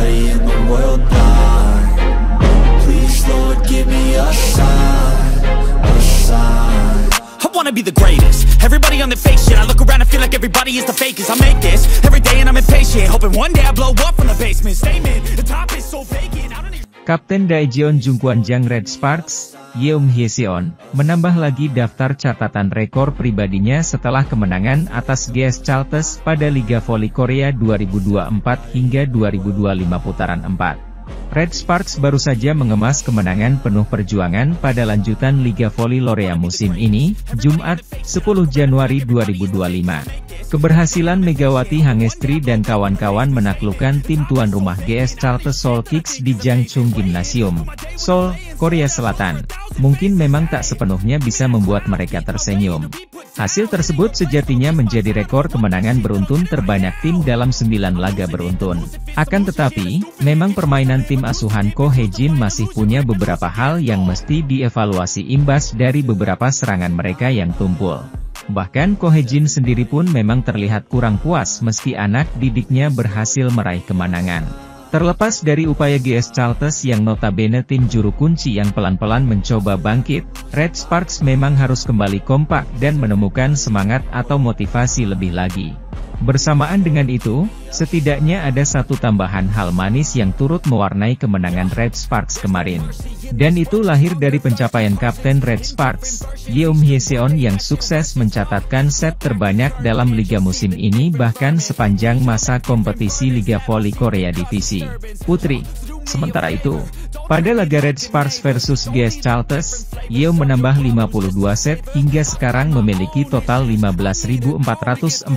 everybody in the world blind. Please Lord give me a sign, a sign. I wanna be the greatest. Everybody on the fake shit. I look around and feel like everybody is the fakest. I make this every day and I'm impatient, hoping one day I blow up from the basement. Statement, the top is so vacant. I don't even... Kapten Daejeon Jungkwanjang Red Sparks, Yeom Hyeseon, menambah lagi daftar catatan rekor pribadinya setelah kemenangan atas GS Chalters pada Liga Voli Korea 2024 hingga 2025 putaran 4. Red Sparks baru saja mengemas kemenangan penuh perjuangan pada lanjutan Liga Voli Korea musim ini, Jumat, 10 Januari 2025. Keberhasilan Megawati Hangestri dan kawan-kawan menaklukkan tim tuan rumah GS Chalters Seoul Kicks di Jangchung Gymnasium, Seoul, Korea Selatan, mungkin memang tak sepenuhnya bisa membuat mereka tersenyum. Hasil tersebut sejatinya menjadi rekor kemenangan beruntun terbanyak tim dalam 9 laga beruntun. Akan tetapi, memang permainan tim asuhan Ko Hae-jin masih punya beberapa hal yang mesti dievaluasi imbas dari beberapa serangan mereka yang tumpul. Bahkan Ko Hae-jin sendiri pun memang terlihat kurang puas meski anak didiknya berhasil meraih kemenangan. Terlepas dari upaya GS Chalters yang notabene tim juru kunci yang pelan-pelan mencoba bangkit, Red Sparks memang harus kembali kompak dan menemukan semangat atau motivasi lebih lagi. Bersamaan dengan itu, setidaknya ada satu tambahan hal manis yang turut mewarnai kemenangan Red Sparks kemarin. Dan itu lahir dari pencapaian Kapten Red Sparks, Yeom Hyeseon yang sukses mencatatkan set terbanyak dalam liga musim ini bahkan sepanjang masa kompetisi Liga Voli Korea Divisi Putri. Sementara itu, pada laga Red Sparks versus GS Chalters, Yeom menambah 52 set hingga sekarang memiliki total 15.404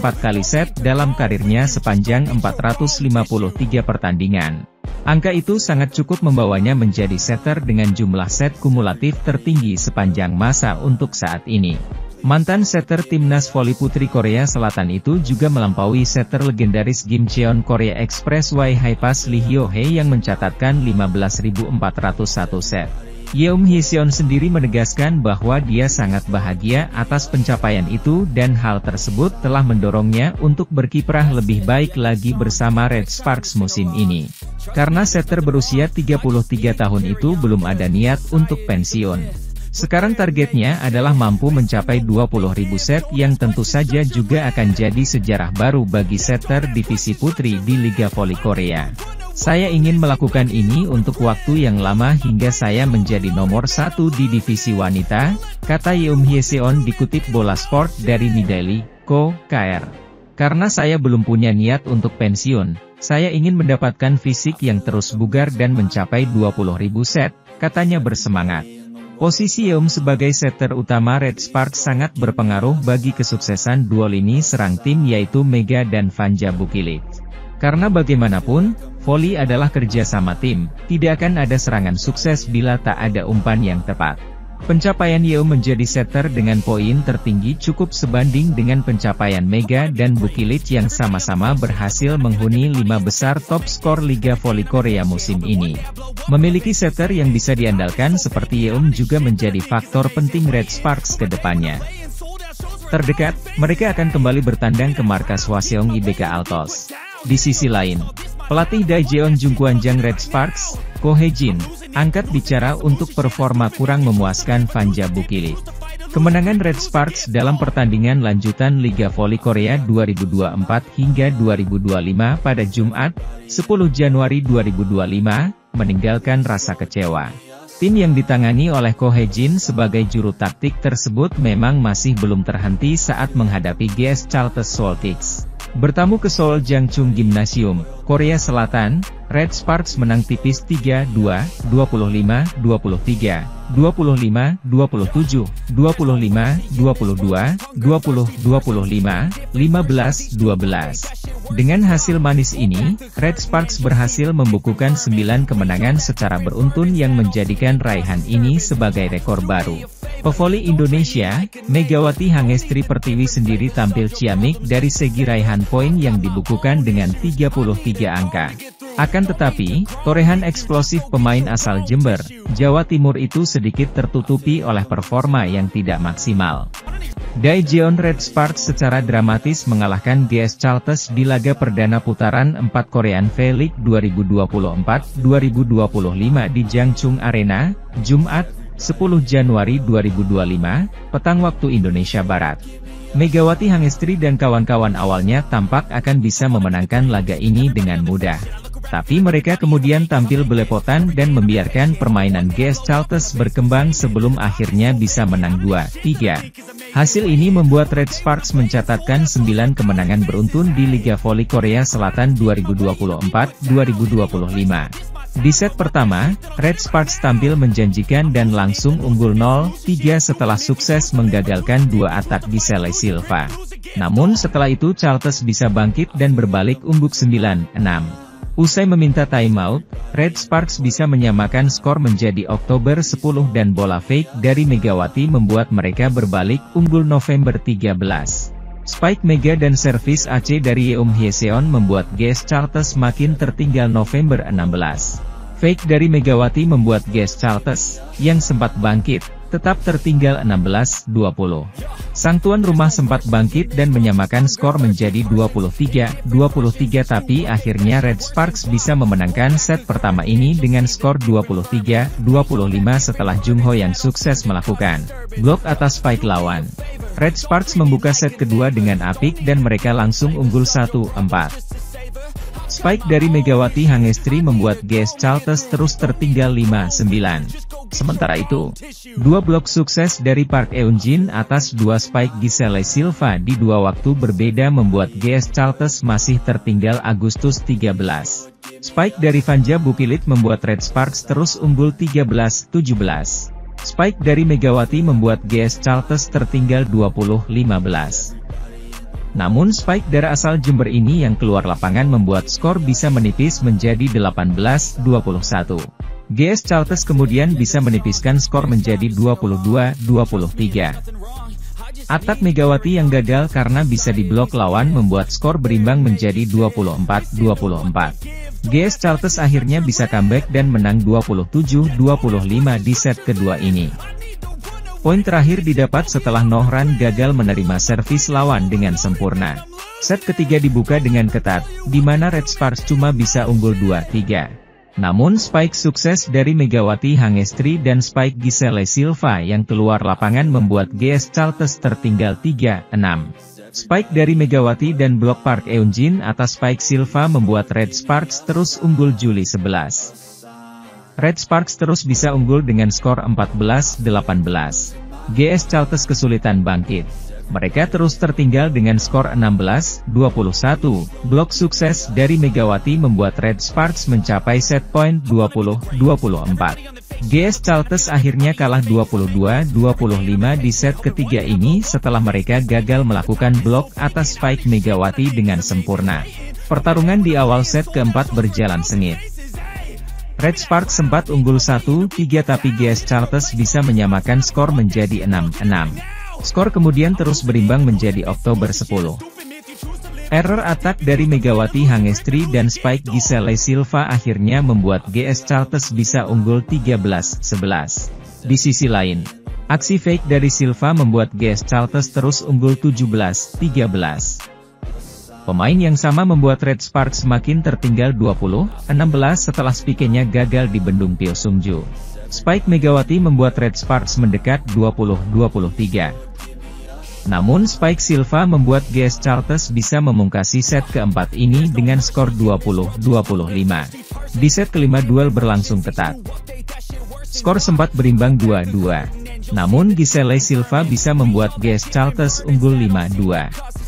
kali set dalam karirnya sepanjang 453 pertandingan. Angka itu sangat cukup membawanya menjadi setter dengan jumlah set kumulatif tertinggi sepanjang masa untuk saat ini. Mantan setter timnas voli putri Korea Selatan itu juga melampaui setter legendaris Gimcheon Korea Express Y Haipas Lee Hyo-hee yang mencatatkan 15.401 set. Yeom Hyeseon sendiri menegaskan bahwa dia sangat bahagia atas pencapaian itu dan hal tersebut telah mendorongnya untuk berkiprah lebih baik lagi bersama Red Sparks musim ini. Karena setter berusia 33 tahun itu belum ada niat untuk pensiun. Sekarang targetnya adalah mampu mencapai 20.000 set yang tentu saja juga akan jadi sejarah baru bagi setter divisi putri di Liga Voli Korea. Saya ingin melakukan ini untuk waktu yang lama hingga saya menjadi nomor 1 di divisi wanita, kata Yeom Hyeseon dikutip Bola Sport dari Nidaily Co. KR. Karena saya belum punya niat untuk pensiun, saya ingin mendapatkan fisik yang terus bugar dan mencapai 20.000 set, katanya bersemangat. Posisi Yeom sebagai setter utama Red Sparks sangat berpengaruh bagi kesuksesan dua lini serang tim yaitu Mega dan Vanja Bukilit. Karena bagaimanapun, voli adalah kerjasama tim, tidak akan ada serangan sukses bila tak ada umpan yang tepat. Pencapaian Yeom menjadi setter dengan poin tertinggi cukup sebanding dengan pencapaian Mega dan Bukilit yang sama-sama berhasil menghuni 5 besar top skor Liga Voli Korea musim ini. Memiliki setter yang bisa diandalkan seperti Yeom juga menjadi faktor penting Red Sparks ke depannya. Terdekat, mereka akan kembali bertandang ke markas Hwaseong IBK Altos. Di sisi lain, pelatih Daejeon Jungkwanjang Red Sparks, Ko Hae-jin, angkat bicara untuk performa kurang memuaskan Vanja Bukilit. Kemenangan Red Sparks dalam pertandingan lanjutan Liga Voli Korea 2024 hingga 2025 pada Jumat, 10 Januari 2025, meninggalkan rasa kecewa. Tim yang ditangani oleh Ko Hae-jin sebagai juru taktik tersebut memang masih belum terhenti saat menghadapi GS Chalters Seoul Kicks. Bertamu ke Seoul Jangchung Gymnasium, Korea Selatan, Red Sparks menang tipis 3-2, 25-23, 25-27, 25-22, 20-25, 15-12. Dengan hasil manis ini, Red Sparks berhasil membukukan 9 kemenangan secara beruntun yang menjadikan raihan ini sebagai rekor baru. Pevoli Indonesia, Megawati Hangestri Pertiwi sendiri tampil ciamik dari segi raihan poin yang dibukukan dengan 33 angka. Akan tetapi, torehan eksplosif pemain asal Jember, Jawa Timur itu sedikit tertutupi oleh performa yang tidak maksimal. Daejeon Red Sparks secara dramatis mengalahkan GS Chalters di laga perdana putaran 4 Korean V-League 2024-2025 di Jangchung Arena, Jumat, 10 Januari 2025, petang waktu Indonesia Barat. Megawati Hangestri dan kawan-kawan awalnya tampak akan bisa memenangkan laga ini dengan mudah. Tapi mereka kemudian tampil belepotan dan membiarkan permainan GS Chalters berkembang sebelum akhirnya bisa menang 2-3. Hasil ini membuat Red Sparks mencatatkan 9 kemenangan beruntun di Liga Voli Korea Selatan 2024-2025. Di set pertama, Red Sparks tampil menjanjikan dan langsung unggul 0-3 setelah sukses menggagalkan 2 atak Giselle Silva. Namun setelah itu Chalters bisa bangkit dan berbalik unggul 9-6. Usai meminta timeout, Red Sparks bisa menyamakan skor menjadi Oktober 10 dan bola fake dari Megawati membuat mereka berbalik unggul November 13. Spike Mega dan servis AC dari Yeom Hyeseon membuat GS Chalters makin tertinggal November 16. Fake dari Megawati membuat GS Chalters, yang sempat bangkit, tetap tertinggal 16-20. Sang tuan rumah sempat bangkit dan menyamakan skor menjadi 23-23 tapi akhirnya Red Sparks bisa memenangkan set pertama ini dengan skor 23-25 setelah Jung Ho yang sukses melakukan blok atas spike lawan. Red Sparks membuka set kedua dengan apik dan mereka langsung unggul 1-4. Spike dari Megawati Hangestri membuat GS Chalters terus tertinggal 5-9. Sementara itu, 2 blok sukses dari Park Eun-jin atas 2 spike Giselle Silva di 2 waktu berbeda membuat GS Chalters masih tertinggal Agustus 13. Spike dari Vanja Bukilit membuat Red Sparks terus unggul 13-17. Spike dari Megawati membuat GS Chalters tertinggal 20-15. Namun spike dari asal Jember ini yang keluar lapangan membuat skor bisa menipis menjadi 18-21. GS Chalters kemudian bisa menipiskan skor menjadi 22-23. Atak Megawati yang gagal karena bisa diblok lawan membuat skor berimbang menjadi 24-24. GS Chalters akhirnya bisa comeback dan menang 27-25 di set kedua ini. Poin terakhir didapat setelah Nohran gagal menerima servis lawan dengan sempurna. Set ketiga dibuka dengan ketat, di mana Red Sparks cuma bisa unggul 2-3. Namun spike sukses dari Megawati Hangestri dan spike Giselle Silva yang keluar lapangan membuat GS Chalters tertinggal 3-6. Spike dari Megawati dan blok Park Eun-jin atas spike Silva membuat Red Sparks terus unggul Juli 11. Red Sparks terus bisa unggul dengan skor 14-18. GS Chalters kesulitan bangkit. Mereka terus tertinggal dengan skor 16-21. Blok sukses dari Megawati membuat Red Sparks mencapai set point 20-24. GS Chalters akhirnya kalah 22-25 di set ketiga ini setelah mereka gagal melakukan blok atas spike Megawati dengan sempurna. Pertarungan di awal set keempat berjalan sengit. Red Sparks sempat unggul 1-3 tapi GS Chalters bisa menyamakan skor menjadi 6-6. Skor kemudian terus berimbang menjadi Oktober 10. Error atak dari Megawati Hangestri dan spike Giselle Silva akhirnya membuat GS Chalters bisa unggul 13-11. Di sisi lain, aksi fake dari Silva membuat GS Chalters terus unggul 17-13. Pemain yang sama membuat Red Sparks makin tertinggal 20-16 setelah spike-nya gagal dibendung Pyo Sung-ju. Spike Megawati membuat Red Sparks mendekat 20-23. Namun spike Silva membuat GS Chalters bisa memungkasi set keempat ini dengan skor 20-25. Di set kelima duel berlangsung ketat. Skor sempat berimbang 2-2. Namun Giselle Silva bisa membuat GS Chalters unggul 5-2.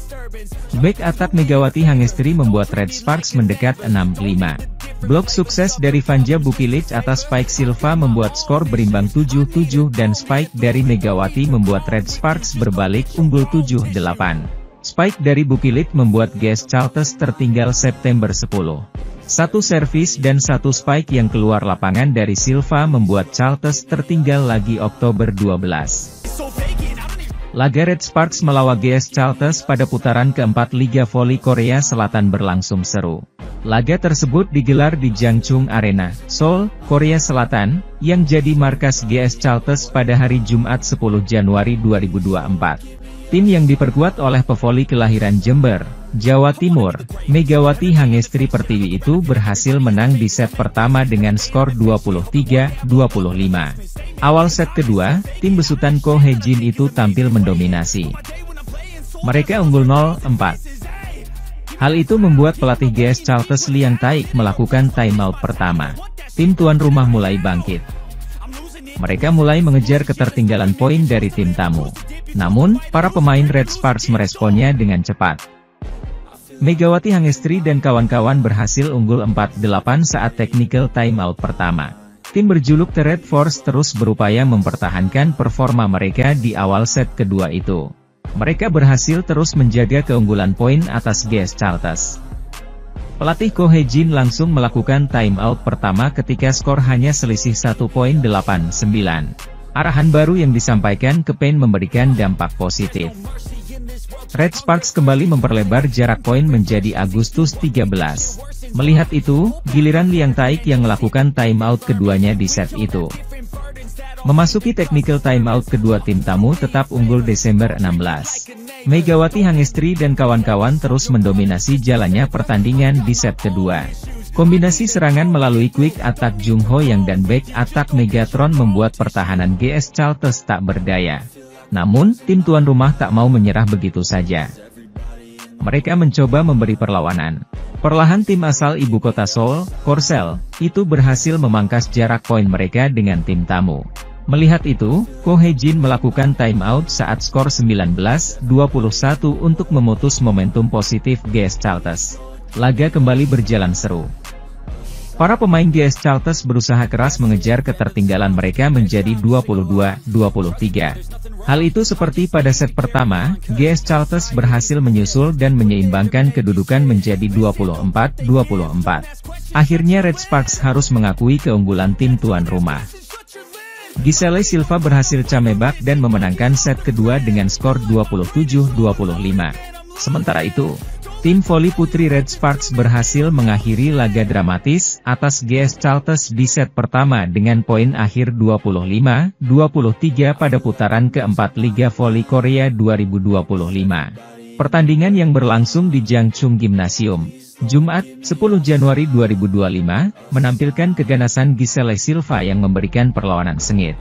Back atak Megawati Hangestri membuat Red Sparks mendekat 6-5. Blok sukses dari Vanja Bukilit atas spike Silva membuat skor berimbang 7-7 dan spike dari Megawati membuat Red Sparks berbalik unggul 7-8. Spike dari Bukilit membuat GS Chalters tertinggal September 10. Satu servis dan satu spike yang keluar lapangan dari Silva membuat Chalters tertinggal lagi Oktober 12. Laga Red Sparks melawan GS Chalters pada putaran keempat Liga Voli Korea Selatan berlangsung seru. Laga tersebut digelar di Jangchung Arena, Seoul, Korea Selatan, yang jadi markas GS Chalters pada hari Jumat 10 Januari 2024. Tim yang diperkuat oleh pevoli kelahiran Jember, Jawa Timur, Megawati Hangestri Pertiwi itu berhasil menang di set pertama dengan skor 23-25. Awal set kedua, tim besutan Ko Hejin itu tampil mendominasi. Mereka unggul 0-4. Hal itu membuat pelatih GS Chalters Liang Taik melakukan timeout pertama. Tim tuan rumah mulai bangkit. Mereka mulai mengejar ketertinggalan poin dari tim tamu. Namun, para pemain Red Sparks meresponnya dengan cepat. Megawati Hangestri dan kawan-kawan berhasil unggul 4-8 saat technical timeout pertama. Tim berjuluk The Red Force terus berupaya mempertahankan performa mereka di awal set kedua itu. Mereka berhasil terus menjaga keunggulan poin atas GS Chalters. Pelatih Ko Hejin langsung melakukan timeout pertama ketika skor hanya selisih 1.89. Arahan baru yang disampaikan ke Payne memberikan dampak positif. Red Sparks kembali memperlebar jarak poin menjadi Agustus 13. Melihat itu, giliran Liang Taik yang melakukan timeout keduanya di set itu. Memasuki technical timeout kedua tim tamu tetap unggul Desember 16. Megawati Hangestri dan kawan-kawan terus mendominasi jalannya pertandingan di set kedua. Kombinasi serangan melalui quick attack Jung Ho Yang dan back attack Megatron membuat pertahanan GS Chalters tak berdaya. Namun, tim tuan rumah tak mau menyerah begitu saja. Mereka mencoba memberi perlawanan. Perlahan tim asal ibu kota Seoul, Korsel, itu berhasil memangkas jarak poin mereka dengan tim tamu. Melihat itu, Ko Hejin melakukan timeout saat skor 19-21 untuk memutus momentum positif GS Chalters. Laga kembali berjalan seru. Para pemain GS Chalters berusaha keras mengejar ketertinggalan mereka menjadi 22-23. Hal itu seperti pada set pertama, GS Chalters berhasil menyusul dan menyeimbangkan kedudukan menjadi 24-24. Akhirnya Red Sparks harus mengakui keunggulan tim tuan rumah. Giselle Silva berhasil comeback dan memenangkan set kedua dengan skor 27-25. Sementara itu, tim voli putri Red Sparks berhasil mengakhiri laga dramatis atas GS Chalters di set pertama dengan poin akhir 25-23 pada putaran keempat Liga Voli Korea 2025. Pertandingan yang berlangsung di Jangchung Gymnasium, Jumat, 10 Januari 2025, menampilkan keganasan Giselle Silva yang memberikan perlawanan sengit.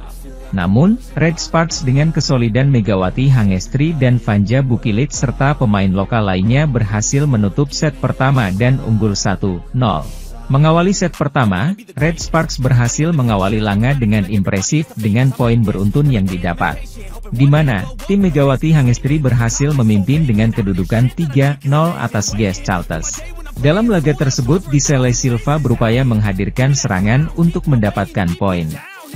Namun, Red Sparks dengan kesolidan Megawati Hangestri dan Vanja Bukilit serta pemain lokal lainnya berhasil menutup set pertama dan unggul 1-0. Mengawali set pertama, Red Sparks berhasil mengawali laga dengan impresif dengan poin beruntun yang didapat. Di mana, tim Megawati Hangestri berhasil memimpin dengan kedudukan 3-0 atas GS Chalters. Dalam laga tersebut Giselle Silva berupaya menghadirkan serangan untuk mendapatkan poin.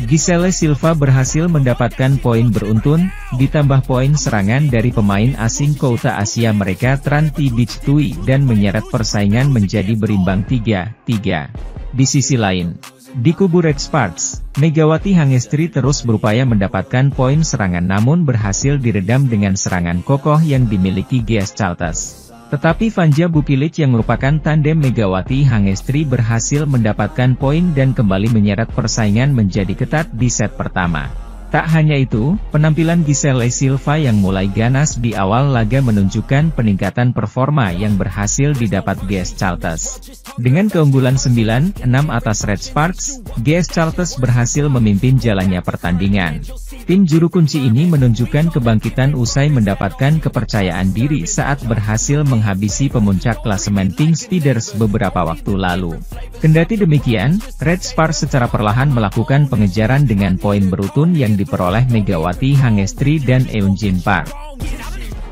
Giselle Silva berhasil mendapatkan poin beruntun, ditambah poin serangan dari pemain asing kota Asia mereka Tran Thi Bich Tui dan menyeret persaingan menjadi berimbang 3-3. Di sisi lain, di kubu Red Sparks, Megawati Hangestri terus berupaya mendapatkan poin serangan namun berhasil diredam dengan serangan kokoh yang dimiliki GS Chalters. Tetapi Vanja Bukilit yang merupakan tandem Megawati Hangestri berhasil mendapatkan poin dan kembali menyeret persaingan menjadi ketat di set pertama. Tak hanya itu, penampilan Giselle Silva yang mulai ganas di awal laga menunjukkan peningkatan performa yang berhasil didapat GS Chalters. Dengan keunggulan 9-6 atas Red Sparks, GS Chalters berhasil memimpin jalannya pertandingan. Tim juru kunci ini menunjukkan kebangkitan usai mendapatkan kepercayaan diri saat berhasil menghabisi pemuncak klasemen Pink Speeders beberapa waktu lalu. Kendati demikian, Red Sparks secara perlahan melakukan pengejaran dengan poin beruntun yang diperoleh Megawati Hangestri dan Eunjin Park.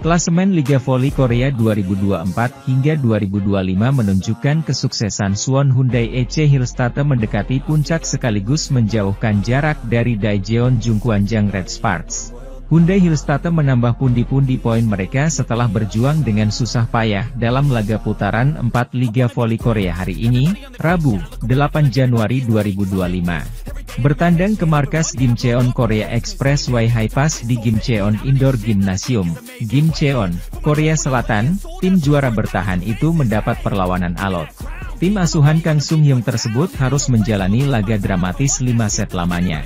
Klasemen Liga Voli Korea 2024 hingga 2025 menunjukkan kesuksesan Suwon Hyundai EC Hillstatte mendekati puncak sekaligus menjauhkan jarak dari Daejeon Jungkwanjang Red Sparks. Hyundai Hillstatte menambah pundi-pundi poin mereka setelah berjuang dengan susah payah dalam laga putaran 4 Liga Voli Korea hari ini, Rabu, 8 Januari 2025. Bertandang ke markas Gimcheon Korea Expressway High-Pass di Gimcheon Indoor Gymnasium, Gimcheon, Korea Selatan, tim juara bertahan itu mendapat perlawanan alot. Tim asuhan Kang Sung Hyung tersebut harus menjalani laga dramatis 5 set lamanya.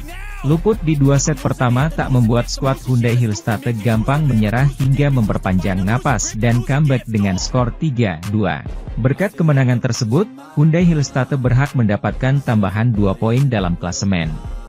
Luput di 2 set pertama tak membuat skuad Hyundai Hillstate gampang menyerah hingga memperpanjang napas dan comeback dengan skor 3-2. Berkat kemenangan tersebut, Hyundai Hillstate berhak mendapatkan tambahan 2 poin dalam klasemen.